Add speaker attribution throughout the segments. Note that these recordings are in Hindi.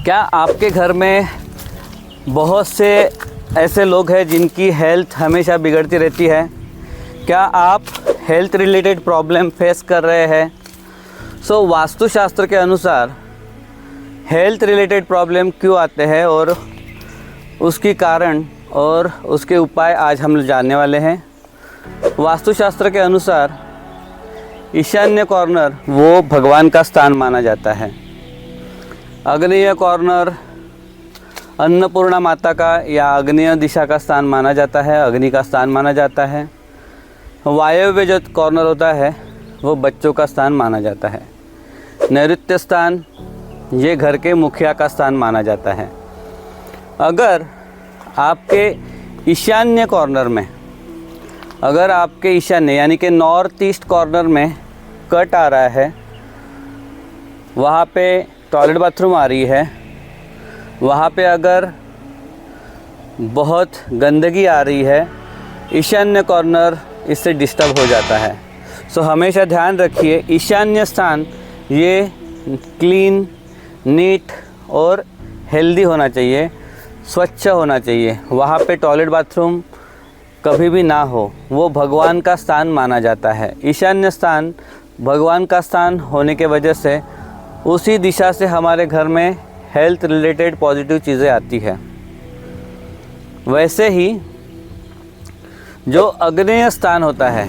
Speaker 1: क्या आपके घर में बहुत से ऐसे लोग हैं जिनकी हेल्थ हमेशा बिगड़ती रहती है? क्या आप हेल्थ रिलेटेड प्रॉब्लम फेस कर रहे हैं? वास्तुशास्त्र के अनुसार हेल्थ रिलेटेड प्रॉब्लम क्यों आते हैं और उसकी कारण और उसके उपाय आज हम जानने वाले हैं। वास्तुशास्त्र के अनुसार ईशान्य कॉर्नर वो भगवान का स्थान माना जाता है। आग्नेय कॉर्नर अन्नपूर्णा माता का या आग्नेय दिशा का स्थान माना जाता है, अग्नि का स्थान माना जाता है। वायव्य जो कॉर्नर होता है वो बच्चों का स्थान माना जाता है। नैऋत्य स्थान ये घर के मुखिया का स्थान माना जाता है। अगर आपके ईशान्य कॉर्नर में, अगर आपके ईशान्य यानी कि नॉर्थ ईस्ट कॉर्नर में कट आ रहा है, वहाँ पे टॉयलेट बाथरूम आ रही है, वहाँ पे अगर बहुत गंदगी आ रही है, ईशान्य कॉर्नर इससे डिस्टर्ब हो जाता है। हमेशा ध्यान रखिए ईशान्य स्थान ये क्लीन, नीट और हेल्दी होना चाहिए, स्वच्छ होना चाहिए। वहाँ पे टॉयलेट बाथरूम कभी भी ना हो, वो भगवान का स्थान माना जाता है। ईशान्य स्थान भगवान का स्थान होने के वजह से उसी दिशा से हमारे घर में हेल्थ रिलेटेड पॉजिटिव चीज़ें आती है। वैसे ही जो अग्नेय स्थान होता है,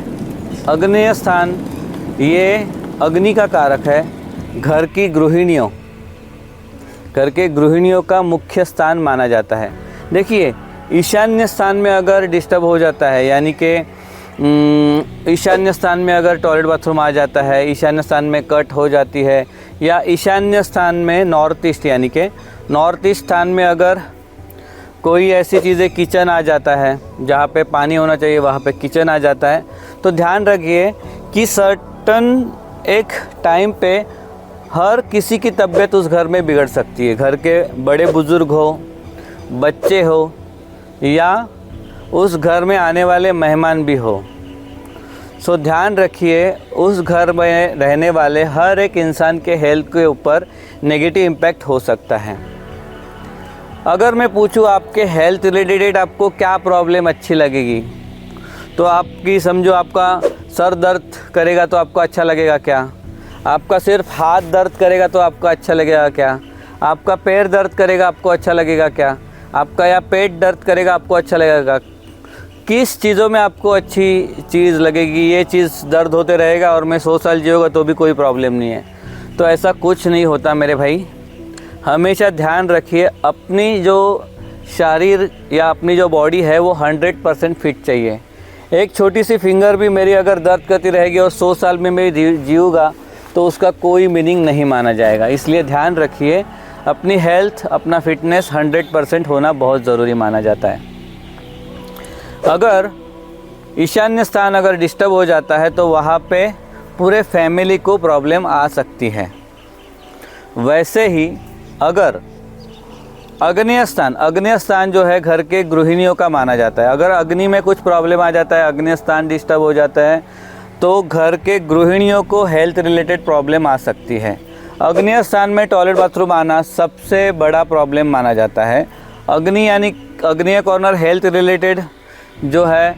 Speaker 1: अग्नेय स्थान ये अग्नि का कारक है। घर की गृहिणियों, घर के गृहिणियों का मुख्य स्थान माना जाता है। देखिए ईशान्य स्थान में अगर डिस्टर्ब हो जाता है, यानी कि ईशान्य स्थान में अगर टॉयलेट बाथरूम आ जाता है, ईशान्य स्थान में कट हो जाती है, या ईशान्य स्थान में नॉर्थ ईस्ट यानी कि नॉर्थ ईस्ट स्थान में अगर कोई ऐसी चीज़ें, किचन आ जाता है, जहाँ पे पानी होना चाहिए वहाँ पे किचन आ जाता है, तो ध्यान रखिए कि सर्टन एक टाइम पे हर किसी की तबीयत उस घर में बिगड़ सकती है। घर के बड़े बुज़ुर्ग हो, बच्चे हो, या उस घर में आने वाले मेहमान भी हो। ध्यान रखिए उस घर में रहने वाले हर एक इंसान के हेल्थ के ऊपर नेगेटिव इम्पैक्ट हो सकता है। अगर मैं पूछूं आपके हेल्थ रिलेटेड आपको क्या प्रॉब्लम अच्छी लगेगी, तो आपकी समझो आपका सर दर्द करेगा तो आपको अच्छा लगेगा क्या? आपका सिर्फ हाथ दर्द करेगा तो आपको अच्छा लगेगा क्या? आपका पैर दर्द करेगा आपको अच्छा लगेगा क्या? आपका या पेट दर्द करेगा आपको अच्छा लगेगा? किस चीज़ों में आपको अच्छी चीज़ लगेगी? ये चीज़ दर्द होते रहेगा और मैं 100 साल जिऊँगा तो भी कोई प्रॉब्लम नहीं है। तो ऐसा कुछ नहीं होता मेरे भाई। हमेशा ध्यान रखिए अपनी जो शरीर या अपनी जो बॉडी है वो 100% फिट चाहिए। एक छोटी सी फिंगर भी मेरी अगर दर्द करती रहेगी और 100 साल में मैं जीऊँगा तो उसका कोई मीनिंग नहीं माना जाएगा। इसलिए ध्यान रखिए अपनी हेल्थ, अपना फिटनेस 100% होना बहुत ज़रूरी माना जाता है। अगर ईशान्य स्थान अगर डिस्टर्ब हो जाता है तो वहाँ पे पूरे फैमिली को प्रॉब्लम आ सकती है। वैसे ही अगर आग्नेय स्थान जो है घर के गृहिणियों का माना जाता है। अगर अग्नि में कुछ प्रॉब्लम आ जाता है, आग्नेय स्थान डिस्टर्ब हो जाता है, तो घर के गृहिणियों को हेल्थ रिलेटेड प्रॉब्लम आ सकती है। आग्नेय स्थान में टॉयलेट बाथरूम आना सबसे बड़ा प्रॉब्लम माना जाता है। अग्नि यानी आग्नेय कॉर्नर हेल्थ रिलेटेड जो है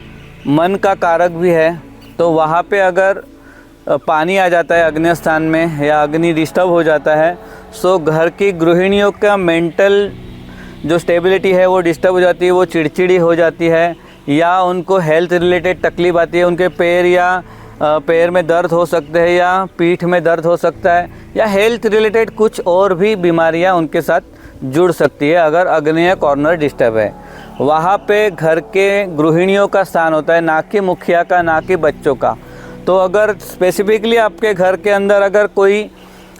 Speaker 1: मन का कारक भी है, तो वहाँ पे अगर पानी आ जाता है आग्नेय स्थान में या अग्नि डिस्टर्ब हो जाता है, सो घर की गृहिणियों का मेंटल जो स्टेबिलिटी है वो डिस्टर्ब हो जाती है, वो चिड़चिड़ी हो जाती है, या उनको हेल्थ रिलेटेड तकलीफ आती है। उनके पैर में दर्द हो सकते हैं, या पीठ में दर्द हो सकता है, या हेल्थ रिलेटेड कुछ और भी बीमारियां उनके साथ जुड़ सकती है अगर आग्नेय कॉर्नर डिस्टर्ब है। वहाँ पे घर के गृहिणियों का स्थान होता है, ना कि मुखिया का, ना कि बच्चों का। तो अगर स्पेसिफिकली आपके घर के अंदर अगर कोई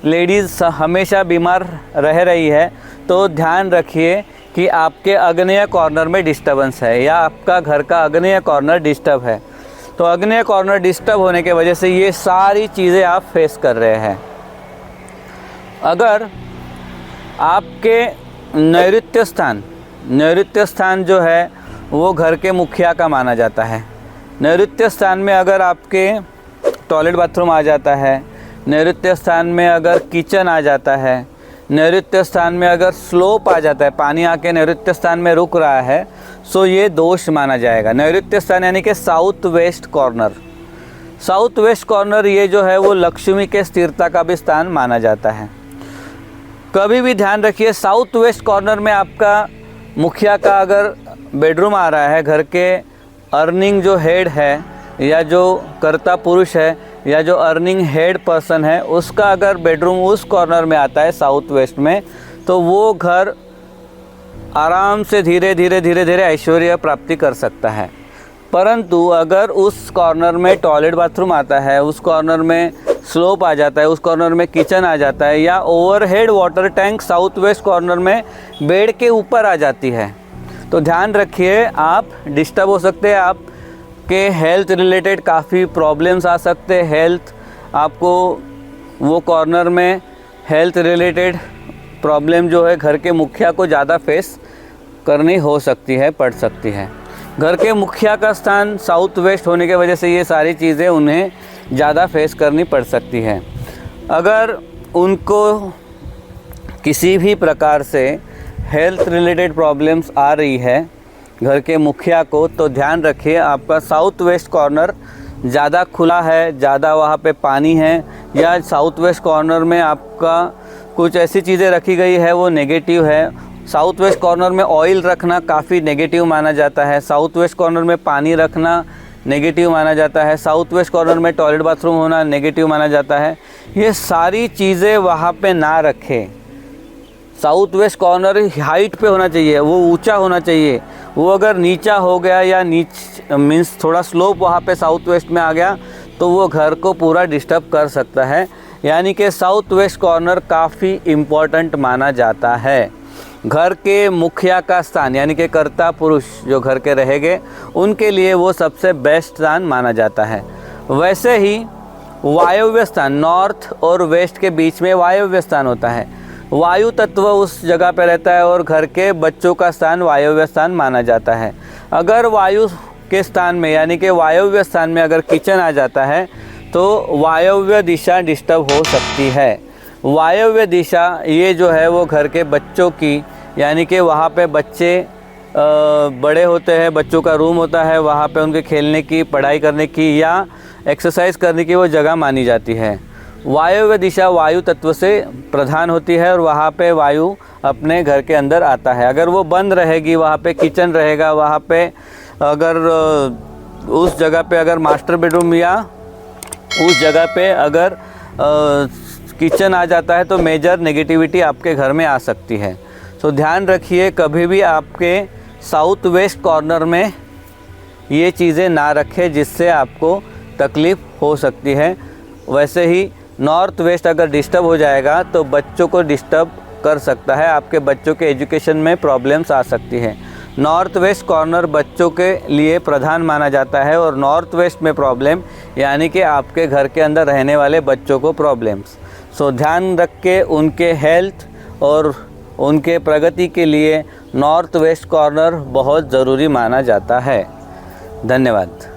Speaker 1: लेडीज़ हमेशा बीमार रह रही है तो ध्यान रखिए कि आपके आग्नेय कॉर्नर में डिस्टर्बेंस है या आपका घर का आग्नेय कॉर्नर डिस्टर्ब है। तो आग्नेय कॉर्नर डिस्टर्ब होने के वजह से ये सारी चीज़ें आप फेस कर रहे हैं। अगर आपके नैऋत्य स्थान जो है वो घर के मुखिया का माना जाता है। नैऋत्य स्थान में अगर आपके टॉयलेट बाथरूम आ जाता है, नैऋत्य स्थान में अगर किचन आ जाता है, नैऋत्य स्थान में अगर स्लोप आ जाता है, पानी आके नैऋत्य स्थान में रुक रहा है, सो ये दोष माना जाएगा। नैऋत्य स्थान यानी कि south west corner. South west corner ये जो है वो लक्ष्मी के स्थिरता का भी स्थान माना जाता है। कभी भी ध्यान रखिए, साउथ वेस्ट कॉर्नर में आपका मुखिया का अगर बेडरूम आ रहा है, घर के अर्निंग जो हेड है या जो कर्ता पुरुष है या जो अर्निंग हेड पर्सन है, उसका अगर बेडरूम उस कॉर्नर में आता है साउथ वेस्ट में, तो वो घर आराम से धीरे धीरे ऐश्वर्य प्राप्ति कर सकता है। परंतु अगर उस कॉर्नर में टॉयलेट बाथरूम आता है, उस कॉर्नर में स्लोप आ जाता है, उस कॉर्नर में किचन आ जाता है, या overhead water tank south west corner में बेड के ऊपर आ जाती है, तो ध्यान रखिए आप डिस्टर्ब हो सकते हैं। आपके हेल्थ रिलेटेड काफ़ी प्रॉब्लम्स आ सकते हैं। हेल्थ आपको वो कॉर्नर में हेल्थ रिलेटेड प्रॉब्लम जो है घर के मुखिया को ज़्यादा फेस करनी हो सकती है, पड़ सकती है। घर के मुखिया का स्थान साउथ वेस्ट होने की वजह से ये सारी चीज़ें उन्हें ज़्यादा फेस करनी पड़ सकती है। अगर उनको किसी भी प्रकार से हेल्थ रिलेटेड प्रॉब्लम्स आ रही है घर के मुखिया को, तो ध्यान रखिए आपका साउथ वेस्ट कॉर्नर ज़्यादा खुला है, ज़्यादा वहाँ पे पानी है, या साउथ वेस्ट कॉर्नर में आपका कुछ ऐसी चीज़ें रखी गई है वो नेगेटिव है। साउथ वेस्ट कॉर्नर में ऑयल रखना काफ़ी नेगेटिव माना जाता है। साउथ वेस्ट कॉर्नर में पानी रखना नेगेटिव माना जाता है। साउथ वेस्ट कॉर्नर में टॉयलेट बाथरूम होना नेगेटिव माना जाता है। ये सारी चीज़ें वहाँ पे ना रखें। साउथ वेस्ट कॉर्नर हाइट पे होना चाहिए, वो ऊंचा होना चाहिए। वो अगर नीचा हो गया या मीन्स थोड़ा स्लोप वहाँ पे साउथ वेस्ट में आ गया, तो वो घर को पूरा डिस्टर्ब कर सकता है। यानी कि साउथ वेस्ट कॉर्नर काफ़ी इम्पॉर्टेंट माना जाता है। घर के मुखिया का स्थान यानी कि कर्ता पुरुष जो घर के रहेंगे, उनके लिए वो सबसे बेस्ट स्थान माना जाता है। वैसे ही वायव्य स्थान, नॉर्थ और वेस्ट के बीच में वायव्य स्थान होता है। वायु तत्व उस जगह पे रहता है और घर के बच्चों का स्थान वायव्य स्थान माना जाता है। अगर वायु के स्थान में यानी कि वायव्य स्थान में अगर किचन आ जाता है, तो वायव्य दिशा डिस्टर्ब हो सकती है। वायव्य दिशा ये जो है वो घर के बच्चों की, यानी कि वहाँ पे बच्चे बड़े होते हैं, बच्चों का रूम होता है, वहाँ पे उनके खेलने की, पढ़ाई करने की या एक्सरसाइज करने की वो जगह मानी जाती है। वायव्य दिशा वायु तत्व से प्रधान होती है और वहाँ पे वायु अपने घर के अंदर आता है। अगर वो बंद रहेगी, वहाँ पे किचन रहेगा, वहाँ पे अगर उस जगह पे अगर मास्टर बेडरूम या उस जगह पे अगर किचन आ जाता है, तो मेजर नेगेटिविटी आपके घर में आ सकती है। तो ध्यान रखिए कभी भी आपके साउथ वेस्ट कॉर्नर में ये चीज़ें ना रखें जिससे आपको तकलीफ़ हो सकती है। वैसे ही नॉर्थ वेस्ट अगर डिस्टर्ब हो जाएगा तो बच्चों को डिस्टर्ब कर सकता है, आपके बच्चों के एजुकेशन में प्रॉब्लम्स आ सकती है। नॉर्थ वेस्ट कॉर्नर बच्चों के लिए प्रधान माना जाता है और नॉर्थ वेस्ट में प्रॉब्लम यानी कि आपके घर के अंदर रहने वाले बच्चों को प्रॉब्लम्स। सो ध्यान रख के उनके हेल्थ और उनके प्रगति के लिए नॉर्थ वेस्ट कॉर्नर बहुत ज़रूरी माना जाता है। धन्यवाद।